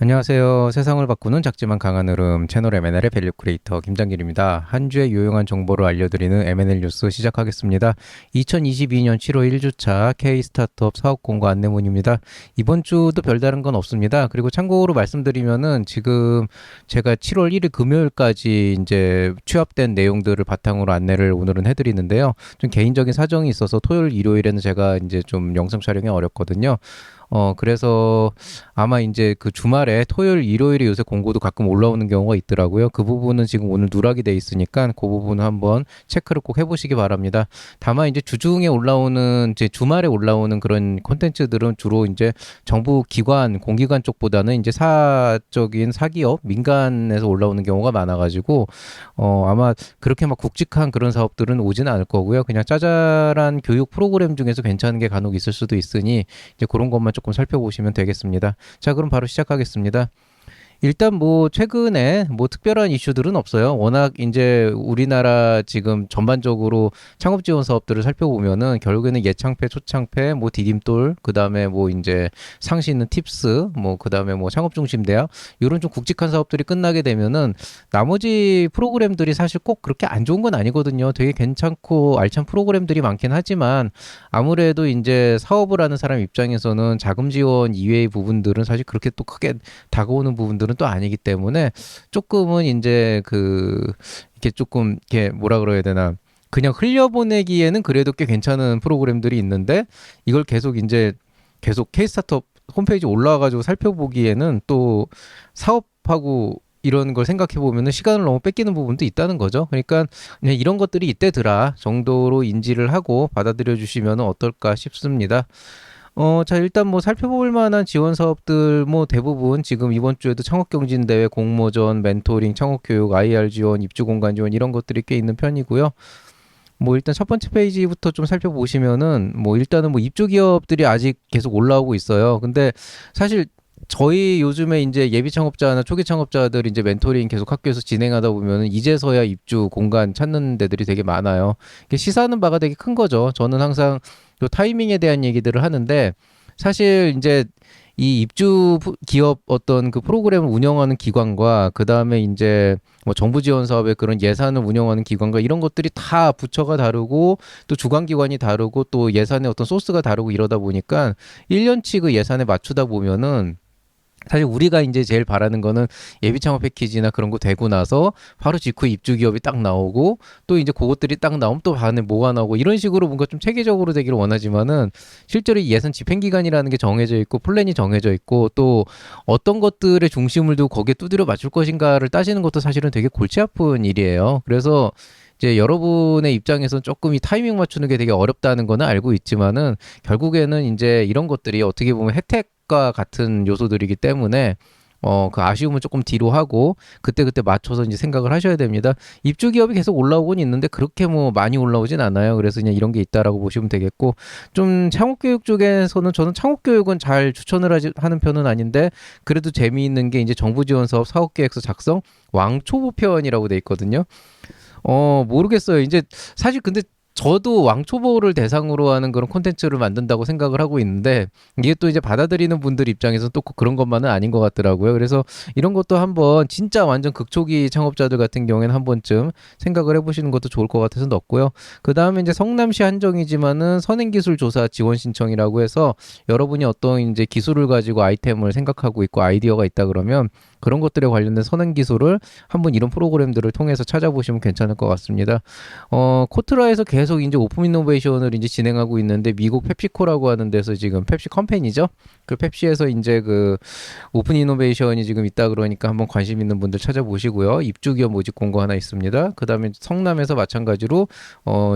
안녕하세요. 세상을 바꾸는 작지만 강한 흐름 채널 M&L의 밸류 크리에이터 김장길입니다. 한 주의 유용한 정보를 알려드리는 M&L 뉴스 시작하겠습니다. 2022년 7월 1주차 K 스타트업 사업 공고 안내문입니다. 이번 주도 별다른 건 없습니다. 그리고 참고로 말씀드리면은 지금 제가 7월 1일 금요일까지 이제 취합된 내용들을 바탕으로 안내를 오늘은 해드리는데요. 좀 개인적인 사정이 있어서 토요일, 일요일에는 제가 이제 좀 영상 촬영이 어렵거든요. 그래서 아마 이제 그 주말에 토요일, 일요일에 요새 공고도 가끔 올라오는 경우가 있더라고요. 그 부분은 지금 오늘 누락이 돼 있으니까 그 부분은 한번 체크를 꼭 해보시기 바랍니다. 다만 이제 주중에 올라오는 이제 주말에 올라오는 그런 콘텐츠들은 주로 이제 정부 기관, 공기관 쪽보다는 이제 사적인 사기업, 민간에서 올라오는 경우가 많아가지고 아마 그렇게 막 굵직한 그런 사업들은 오지는 않을 거고요. 그냥 짜잘한 교육 프로그램 중에서 괜찮은 게 간혹 있을 수도 있으니 이제 그런 것만 조금 살펴보시면 되겠습니다. 자, 그럼 바로 시작하겠습니다. 일단 뭐 최근에 뭐 특별한 이슈들은 없어요. 워낙 이제 우리나라 지금 전반적으로 창업 지원 사업들을 살펴보면은 결국에는 예창패, 초창패, 뭐 디딤돌, 그다음에 뭐 이제 상시 있는 팁스, 뭐 그다음에 뭐 창업 중심 대학 이런 좀 굵직한 사업들이 끝나게 되면은 나머지 프로그램들이 사실 꼭 그렇게 안 좋은 건 아니거든요. 되게 괜찮고 알찬 프로그램들이 많긴 하지만 아무래도 이제 사업을 하는 사람 입장에서는 자금 지원 이외의 부분들은 사실 그렇게 또 크게 다가오는 부분들은 또 아니기 때문에 조금은 이제 이렇게 조금 이렇게 뭐라 그래야 되나 그냥 흘려보내기에는 그래도 꽤 괜찮은 프로그램들이 있는데 이걸 계속 이제 계속 K스타트업 홈페이지 올라와가지고 살펴보기에는 또 사업하고 이런 걸 생각해 보면은 시간을 너무 뺏기는 부분도 있다는 거죠. 그러니까 그냥 이런 것들이 이때더라 정도로 인지를 하고 받아들여 주시면 어떨까 싶습니다. 자, 일단 뭐 살펴볼 만한 지원 사업들 뭐 대부분 지금 이번 주에도 창업경진대회, 공모전, 멘토링, 창업교육, IR 지원, 입주공간 지원 이런 것들이 꽤 있는 편이고요. 뭐 일단 첫 번째 페이지부터 좀 살펴보시면은 뭐 일단은 뭐 입주 기업들이 아직 계속 올라오고 있어요. 근데 사실 저희 요즘에 이제 예비 창업자나 초기 창업자들 이제 멘토링 계속 학교에서 진행하다 보면은 이제서야 입주 공간 찾는 데들이 되게 많아요. 이게 시사하는 바가 되게 큰 거죠. 저는 항상 요 타이밍에 대한 얘기들을 하는데 사실 이제 이 입주 기업 어떤 그 프로그램을 운영하는 기관과 그 다음에 이제 뭐 정부 지원 사업의 그런 예산을 운영하는 기관과 이런 것들이 다 부처가 다르고 또 주관 기관이 다르고 또 예산의 어떤 소스가 다르고 이러다 보니까 1년치 그 예산에 맞추다 보면은 사실 우리가 이제 제일 바라는 거는 예비 창업 패키지나 그런 거 되고 나서 바로 직후에 입주 기업이 딱 나오고 또 이제 그것들이 딱 나오면 또 반에 뭐가 나오고 이런 식으로 뭔가 좀 체계적으로 되기를 원하지만은 실제로 이 예산 집행 기간이라는 게 정해져 있고 플랜이 정해져 있고 또 어떤 것들의 중심을 두고 거기에 두드려 맞출 것인가를 따지는 것도 사실은 되게 골치 아픈 일이에요. 그래서 이제 여러분의 입장에서는 조금 이 타이밍 맞추는 게 되게 어렵다는 거는 알고 있지만은 결국에는 이제 이런 것들이 어떻게 보면 혜택과 같은 요소들이기 때문에 그 아쉬움은 조금 뒤로 하고 그때그때 맞춰서 이제 생각을 하셔야 됩니다. 입주 기업이 계속 올라오곤 있는데 그렇게 뭐 많이 올라오진 않아요. 그래서 그냥 이런 게 있다라고 보시면 되겠고 좀 창업교육 쪽에서는 저는 창업교육은 잘 추천을 하는 편은 아닌데 그래도 재미있는 게 이제 정부 지원 사업 사업계획서 작성 왕초보편이라고 돼 있거든요. 모르겠어요. 이제 사실 근데 저도 왕초보를 대상으로 하는 그런 콘텐츠를 만든다고 생각을 하고 있는데 이게 또 이제 받아들이는 분들 입장에서는 또 그런 것만은 아닌 것 같더라고요. 그래서 이런 것도 한번 진짜 완전 극초기 창업자들 같은 경우에는 한 번쯤 생각을 해보시는 것도 좋을 것 같아서 넣었고요. 그 다음에 이제 성남시 한정이지만은 선행기술조사 지원 신청이라고 해서 여러분이 어떤 이제 기술을 가지고 아이템을 생각하고 있고 아이디어가 있다 그러면 그런 것들에 관련된 선행기술을 한번 이런 프로그램들을 통해서 찾아보시면 괜찮을 것 같습니다. 코트라에서 계속 이제 오픈 이노베이션을 이제 진행하고 있는데 미국 펩시코라고 하는 데서 지금 펩시 컴퍼니죠. 그 펩시에서 이제 그 오픈 이노베이션이 지금 있다 그러니까 한번 관심 있는 분들 찾아보시고요. 입주 기업 모집 공고 하나 있습니다. 그다음에 성남에서 마찬가지로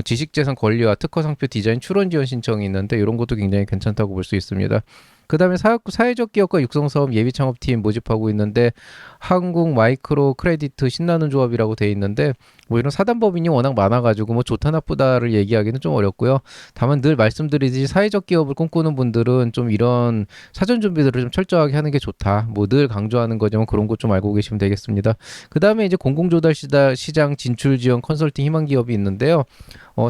지식재산 권리와 특허 상표 디자인 출원 지원 신청이 있는데 이런 것도 굉장히 괜찮다고 볼 수 있습니다. 그다음에 사회적 기업과 육성 사업 예비 창업팀 모집하고 있는데 한국 마이크로 크레디트 신나는 조합이라고 돼 있는데 뭐 이런 사단법인이 워낙 많아가지고 뭐 좋다 나쁘다를 얘기하기는 좀 어렵고요. 다만 늘 말씀드리듯이 사회적 기업을 꿈꾸는 분들은 좀 이런 사전 준비들을 좀 철저하게 하는 게 좋다. 뭐 늘 강조하는 거지만 그런 것 좀 알고 계시면 되겠습니다. 그 다음에 이제 공공조달 시장 진출 지원 컨설팅 희망 기업이 있는데요.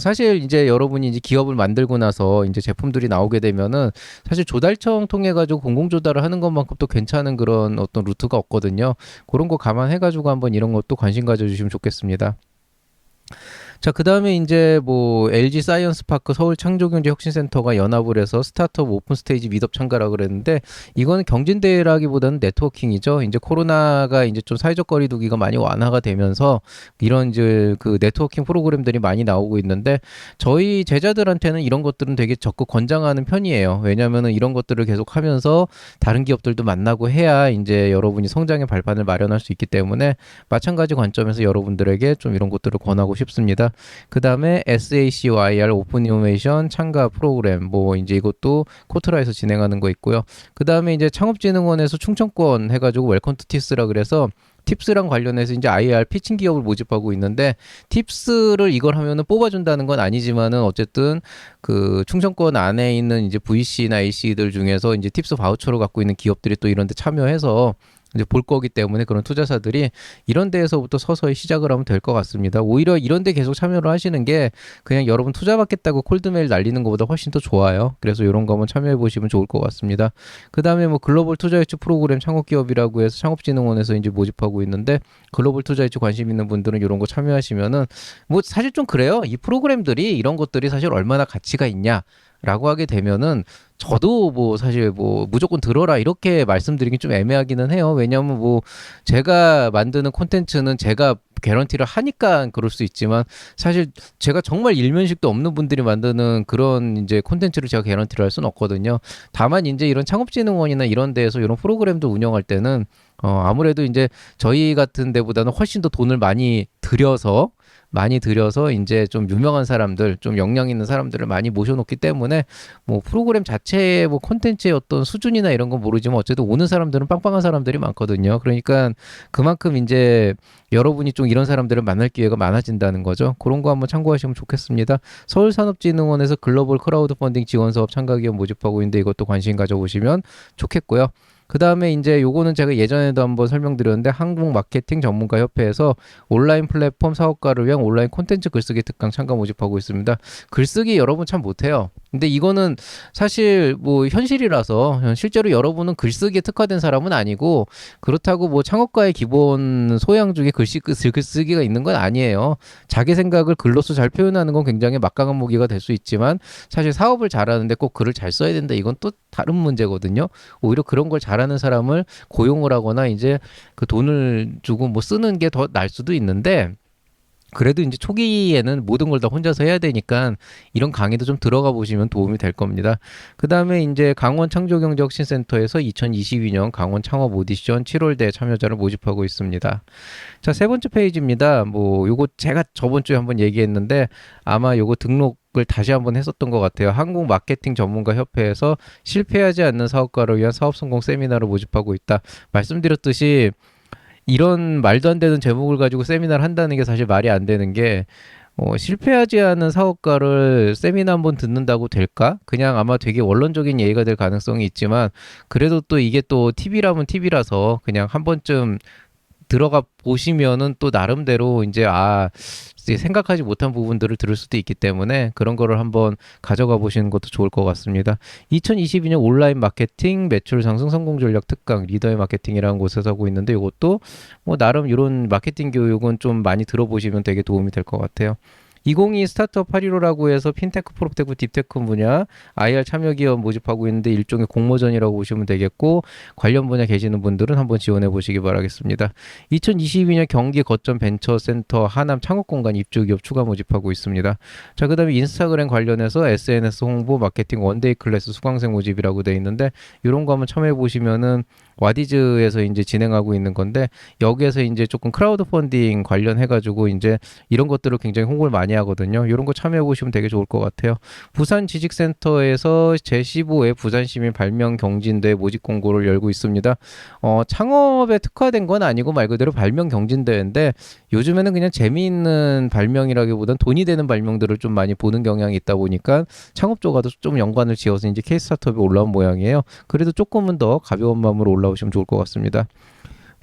사실 이제 여러분이 이제 기업을 만들고 나서 이제 제품들이 나오게 되면은 사실 조달청 계정 통해 가지고 공공 조달을 하는 것만큼 또 괜찮은 그런 어떤 루트가 없거든요. 그런 거 감안해 가지고 한번 이런 것도 관심 가져주시면 좋겠습니다. 자, 그 다음에 이제 뭐 LG 사이언스 파크 서울 창조경제 혁신센터가 연합을 해서 스타트업 오픈 스테이지 미덥 참가라 그랬는데 이거는 경진대회라기보다는 네트워킹이죠. 이제 코로나가 이제 좀 사회적 거리두기가 많이 완화가 되면서 이런 이제 그 네트워킹 프로그램들이 많이 나오고 있는데 저희 제자들한테는 이런 것들은 되게 적극 권장하는 편이에요. 왜냐하면은 이런 것들을 계속 하면서 다른 기업들도 만나고 해야 이제 여러분이 성장의 발판을 마련할 수 있기 때문에 마찬가지 관점에서 여러분들에게 좀 이런 것들을 권하고 싶습니다. 그 다음에 SACYR 오픈 이노베이션 참가 프로그램 뭐 이제 이것도 코트라에서 진행하는 거 있고요. 그 다음에 이제 창업진흥원에서 충청권 해가지고 웰컴 투 팁스라 그래서 팁스랑 관련해서 이제 IR 피칭 기업을 모집하고 있는데 팁스를 이걸 하면은 뽑아준다는 건 아니지만은 어쨌든 그 충청권 안에 있는 이제 VC나 AC들 중에서 이제 팁스 바우처를 갖고 있는 기업들이 또 이런 데 참여해서 이제 볼 거기 때문에 그런 투자사들이 이런 데에서부터 서서히 시작을 하면 될 것 같습니다. 오히려 이런 데 계속 참여를 하시는 게 그냥 여러분 투자 받겠다고 콜드메일 날리는 것보다 훨씬 더 좋아요. 그래서 이런 거 한번 참여해 보시면 좋을 것 같습니다. 그 다음에 뭐 글로벌 투자 유치 프로그램 창업기업이라고 해서 창업진흥원에서 이제 모집하고 있는데 글로벌 투자 유치 관심 있는 분들은 이런 거 참여하시면은 뭐 사실 좀 그래요. 이 프로그램들이 이런 것들이 사실 얼마나 가치가 있냐. 라고 하게 되면은 저도 뭐 사실 뭐 무조건 들어라 이렇게 말씀드리긴 좀 애매하기는 해요. 왜냐하면 뭐 제가 만드는 콘텐츠는 제가 개런티를 하니까 그럴 수 있지만 사실 제가 정말 일면식도 없는 분들이 만드는 그런 이제 콘텐츠를 제가 개런티를 할 수는 없거든요. 다만 이제 이런 창업진흥원이나 이런 데에서 이런 프로그램도 운영할 때는 아무래도 이제 저희 같은 데보다는 훨씬 더 돈을 많이 들여서 이제 좀 유명한 사람들, 좀 역량 있는 사람들을 많이 모셔놓기 때문에 뭐 프로그램 자체의 뭐 콘텐츠의 어떤 수준이나 이런 건 모르지만 어쨌든 오는 사람들은 빵빵한 사람들이 많거든요. 그러니까 그만큼 이제 여러분이 좀 이런 사람들을 만날 기회가 많아진다는 거죠. 그런 거 한번 참고하시면 좋겠습니다. 서울산업진흥원에서 글로벌 크라우드 펀딩 지원 사업 참가 기업 모집하고 있는데 이것도 관심 가져보시면 좋겠고요. 그 다음에 이제 요거는 제가 예전에도 한번 설명드렸는데 한국 마케팅 전문가 협회에서 온라인 플랫폼 사업가를 위한 온라인 콘텐츠 글쓰기 특강 참가 모집하고 있습니다. 글쓰기 여러분 참 못해요. 근데 이거는 사실 뭐 현실이라서 실제로 여러분은 글쓰기에 특화된 사람은 아니고 그렇다고 뭐 창업가의 기본 소양 중에 글쓰기가 있는 건 아니에요. 자기 생각을 글로써 잘 표현하는 건 굉장히 막강한 무기가 될 수 있지만 사실 사업을 잘하는데 꼭 글을 잘 써야 된다. 이건 또 다른 문제거든요. 오히려 그런 걸 잘하는 사람을 고용을 하거나 이제 그 돈을 주고 뭐 쓰는 게 더 날 수도 있는데 그래도 이제 초기에는 모든 걸 다 혼자서 해야 되니까 이런 강의도 좀 들어가 보시면 도움이 될 겁니다. 그 다음에 이제 강원 창조경제혁신센터에서 2022년 강원 창업 오디션 7월대 참여자를 모집하고 있습니다. 자, 세 번째 페이지입니다. 뭐 요거 제가 저번 주에 한번 얘기했는데 아마 요거 등록을 다시 한번 했었던 것 같아요. 한국 마케팅 전문가 협회에서 실패하지 않는 사업가를 위한 사업 성공 세미나를 모집하고 있다. 말씀드렸듯이 이런 말도 안 되는 제목을 가지고 세미나를 한다는 게 사실 말이 안 되는 게 실패하지 않은 사업가를 세미나 한번 듣는다고 될까? 그냥 아마 되게 원론적인 얘기가 될 가능성이 있지만 그래도 또 이게 또 TV라면 TV라서 그냥 한 번쯤 들어가 보시면은 또 나름대로 이제 생각하지 못한 부분들을 들을 수도 있기 때문에 그런 거를 한번 가져가 보시는 것도 좋을 것 같습니다. 2022년 온라인 마케팅 매출 상승 성공 전략 특강 리더의 마케팅이라는 곳에서 하고 있는데 이것도 뭐 나름 이런 마케팅 교육은 좀 많이 들어보시면 되게 도움이 될 것 같아요. 2022 스타트업 815라고 해서 핀테크, 프로테크, 딥테크 분야 IR 참여 기업 모집하고 있는데 일종의 공모전이라고 보시면 되겠고 관련 분야 계시는 분들은 한번 지원해 보시기 바라겠습니다. 2022년 경기 거점 벤처센터 하남 창업공간 입주 기업 추가 모집하고 있습니다. 자, 그 다음에 인스타그램 관련해서 SNS 홍보 마케팅 원데이 클래스 수강생 모집이라고 돼 있는데 이런 거 한번 참여해 보시면은 와디즈에서 이제 진행하고 있는 건데 여기에서 이제 조금 크라우드 펀딩 관련해가지고 이제 이런 것들을 굉장히 홍보를 많이 하거든요. 이런 거 참여해 보시면 되게 좋을 것 같아요. 부산 지식센터에서 제15회 부산시민 발명 경진대 모집 공고를 열고 있습니다. 창업에 특화된 건 아니고 말 그대로 발명 경진대인데 요즘에는 그냥 재미있는 발명이라기보단 돈이 되는 발명들을 좀 많이 보는 경향이 있다 보니까 창업 쪽과도 좀 연관을 지어서 이제 K 스타트업이 올라온 모양이에요. 그래도 조금은 더 가벼운 마음으로 올라오시면 좋을 것 같습니다.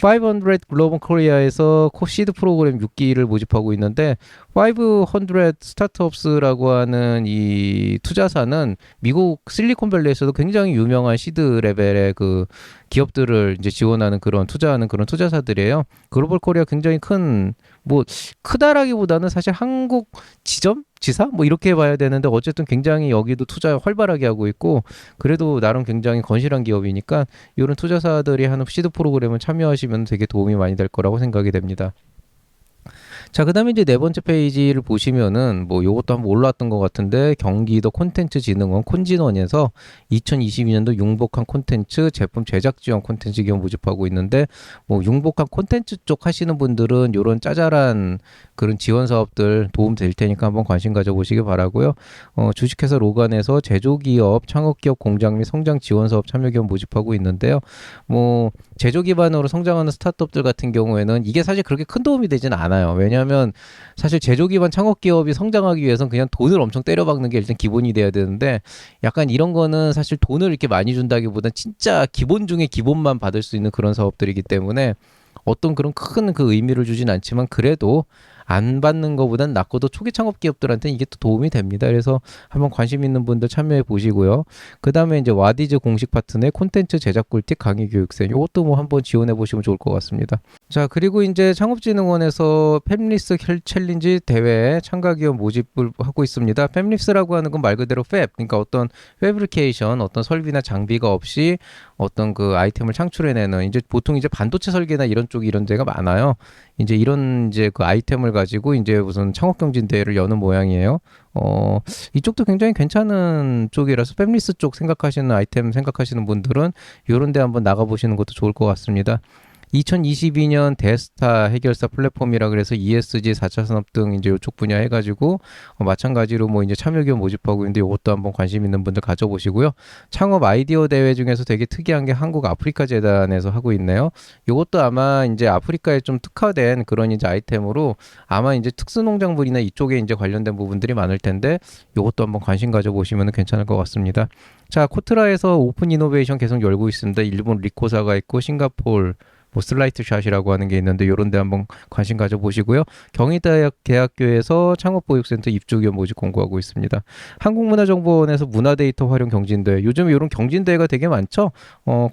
500 글로벌 코리아에서 시드 프로그램 6기를 모집하고 있는데 500 스타트업스라고 하는 이 투자사는 미국 실리콘밸리에서도 굉장히 유명한 시드 레벨의 그 기업들을 이제 지원하는 그런 투자하는 그런 투자사들이에요. 글로벌 코리아 굉장히 큰 뭐 크다라기보다는 사실 한국 지사 뭐 이렇게 봐야 되는데 어쨌든 굉장히 여기도 투자 활발하게 하고 있고 그래도 나름 굉장히 건실한 기업이니까 이런 투자사들이 하는 시드 프로그램을 참여하시면 되게 도움이 많이 될 거라고 생각이 됩니다. 자, 그다음에 이제 네 번째 페이지를 보시면은 뭐 요것도 한번 올라왔던 것 같은데 경기도 콘텐츠진흥원 콘진원에서 2022년도 융복한 콘텐츠 제품 제작 지원 콘텐츠 기업 모집하고 있는데 뭐 융복한 콘텐츠 쪽 하시는 분들은 요런 짜잘한 그런 지원 사업들 도움 될 테니까 한번 관심 가져보시기 바라고요. 주식회사 로간에서 제조기업, 창업기업 공장 및 성장 지원 사업 참여 기업 모집하고 있는데요. 뭐 제조 기반으로 성장하는 스타트업들 같은 경우에는 이게 사실 그렇게 큰 도움이 되지는 않아요. 왜냐하면 사실 제조 기반 창업 기업이 성장하기 위해서는 그냥 돈을 엄청 때려박는 게 일단 기본이 돼야 되는데 약간 이런 거는 사실 돈을 이렇게 많이 준다기보다 진짜 기본 중에 기본만 받을 수 있는 그런 사업들이기 때문에 어떤 그런 큰 그 의미를 주진 않지만 그래도 안 받는 것보단 낫고도 초기 창업 기업들한테는 이게 또 도움이 됩니다. 그래서 한번 관심 있는 분들 참여해 보시고요. 그 다음에 이제 와디즈 공식 파트너의 콘텐츠 제작 꿀팁 강의 교육생 이것도 뭐 한번 지원해 보시면 좋을 것 같습니다. 자, 그리고 이제 창업진흥원에서 팹리스 챌린지 대회에 참가 기업 모집을 하고 있습니다. 팹리스라고 하는 건 말 그대로 그러니까 어떤 패브리케이션, 어떤 설비나 장비가 없이 어떤 그 아이템을 창출해내는 이제 보통 이제 반도체 설계나 이런 쪽이 이런 데가 많아요. 이제 이런 이제 그 아이템을 가지고 이제 무슨 창업경진 대회를 여는 모양이에요. 이쪽도 굉장히 괜찮은 쪽이라서 팹리스 쪽 생각하시는 아이템 생각하시는 분들은 이런 데 한번 나가보시는 것도 좋을 것 같습니다. 2022년 대스타 해결사 플랫폼이라 그래서 ESG 4차 산업 등 이제 이쪽 분야 해가지고 마찬가지로 뭐 이제 참여 기업 모집하고 있는데 이것도 한번 관심 있는 분들 가져보시고요. 창업 아이디어 대회 중에서 되게 특이한 게 한국 아프리카 재단에서 하고 있네요. 이것도 아마 이제 아프리카에 좀 특화된 그런 이제 아이템으로 아마 이제 특수농작물이나 이쪽에 이제 관련된 부분들이 많을 텐데 이것도 한번 관심 가져보시면 괜찮을 것 같습니다. 자, 코트라에서 오픈 이노베이션 계속 열고 있습니다. 일본 리코사가 있고 싱가포르 뭐 슬라이트 샷이라고 하는 게 있는데 요런 데 한번 관심 가져보시고요. 경희대학교에서 창업보육센터 입주기업 모집 공고하고 있습니다. 한국문화정보원에서 문화데이터 활용 경진대회 요즘에 이런 경진대회가 되게 많죠.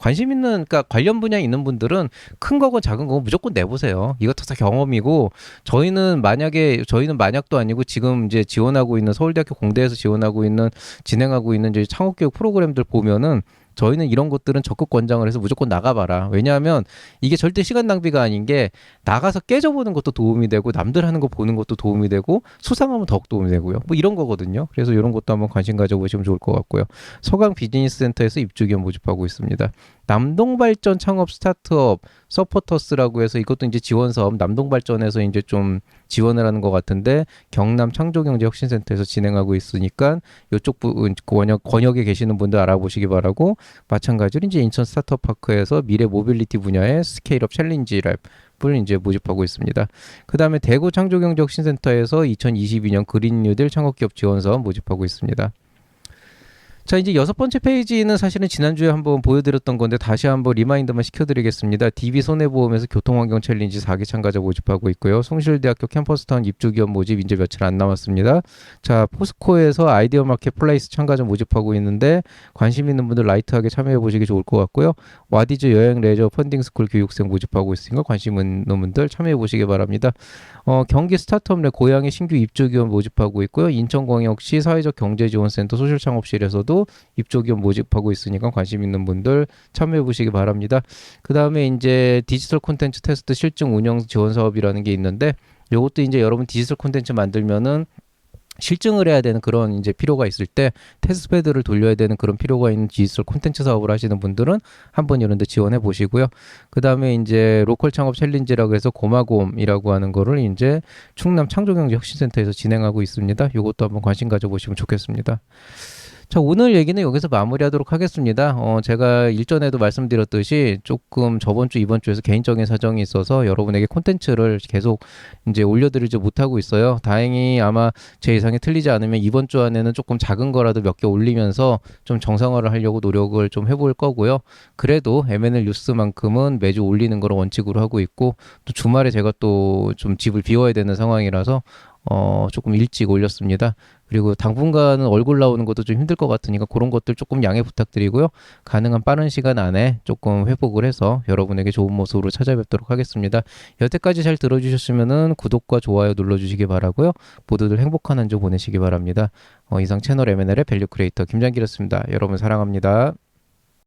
관심 있는 그러니까 관련 분야에 있는 분들은 큰 거건 작은 거건 무조건 내보세요. 이것도 다 경험이고 저희는 만약도 아니고 지금 이제 지원하고 있는 서울대학교 공대에서 지원하고 있는 진행하고 있는 이제 창업교육 프로그램들 보면은 저희는 이런 것들은 적극 권장을 해서 무조건 나가봐라. 왜냐하면 이게 절대 시간 낭비가 아닌 게 나가서 깨져보는 것도 도움이 되고 남들 하는 거 보는 것도 도움이 되고 수상하면 더욱 도움이 되고요. 뭐 이런 거거든요. 그래서 이런 것도 한번 관심 가져보시면 좋을 것 같고요. 서강 비즈니스센터에서 입주기업 모집하고 있습니다. 남동발전 창업 스타트업 서포터스라고 해서 이것도 이제 지원 사업 남동발전에서 이제 좀 지원을 하는 것 같은데 경남 창조경제혁신센터에서 진행하고 있으니까 이쪽 부분 권역에 계시는 분들 알아보시기 바라고 마찬가지로 이제 인천 스타트업 파크에서 미래 모빌리티 분야의 스케일업 챌린지 랩을 이제 모집하고 있습니다. 그 다음에 대구 창조경제혁신센터에서 2022년 그린 뉴딜 창업기업 지원 사업 모집하고 있습니다. 자, 이제 여섯 번째 페이지는 사실은 지난주에 한번 보여드렸던 건데 다시 한번 리마인드만 시켜드리겠습니다. DB손해보험에서 교통환경 챌린지 4기 참가자 모집하고 있고요. 숭실대학교 캠퍼스타운 입주기업 모집 이제 며칠 안 남았습니다. 자, 포스코에서 아이디어 마켓플레이스 참가자 모집하고 있는데 관심 있는 분들 라이트하게 참여해 보시기 좋을 것 같고요. 와디즈 여행 레저 펀딩스쿨 교육생 모집하고 있으니까 관심 있는 분들 참여해 보시기 바랍니다. 경기 스타트업 내 고향에 신규 입주기업 모집하고 있고요. 인천광역시 사회적 경제지원센터 소실창업실에서도 입주기업 모집하고 있으니까 관심 있는 분들 참여해 보시기 바랍니다. 그 다음에 이제 디지털 콘텐츠 테스트 실증 운영 지원 사업이라는 게 있는데 이것도 이제 여러분 디지털 콘텐츠 만들면은 실증을 해야 되는 그런 이제 필요가 있을 때 테스트패드를 돌려야 되는 그런 필요가 있는 디지털 콘텐츠 사업을 하시는 분들은 한번 이런 데 지원해 보시고요. 그 다음에 이제 로컬 창업 챌린지라고 해서 고마곰이라고 하는 거를 이제 충남 창조경제혁신센터에서 진행하고 있습니다. 이것도 한번 관심 가져보시면 좋겠습니다. 자, 오늘 얘기는 여기서 마무리하도록 하겠습니다. 제가 일전에도 말씀드렸듯이 조금 저번 주, 이번 주에서 개인적인 사정이 있어서 여러분에게 콘텐츠를 계속 이제 올려드리지 못하고 있어요. 다행히 아마 제 예상이 틀리지 않으면 이번 주 안에는 조금 작은 거라도 몇 개 올리면서 좀 정상화를 하려고 노력을 좀 해볼 거고요. 그래도 M&L 뉴스만큼은 매주 올리는 걸 원칙으로 하고 있고, 또 주말에 제가 또 좀 집을 비워야 되는 상황이라서 조금 일찍 올렸습니다. 그리고 당분간은 얼굴 나오는 것도 좀 힘들 것 같으니까 그런 것들 조금 양해 부탁드리고요. 가능한 빠른 시간 안에 조금 회복을 해서 여러분에게 좋은 모습으로 찾아뵙도록 하겠습니다. 여태까지 잘 들어주셨으면 구독과 좋아요 눌러주시기 바라고요. 모두들 행복한 한 주 보내시기 바랍니다. 이상 채널 M&L의 밸류 크리에이터 김장길이었습니다. 여러분 사랑합니다.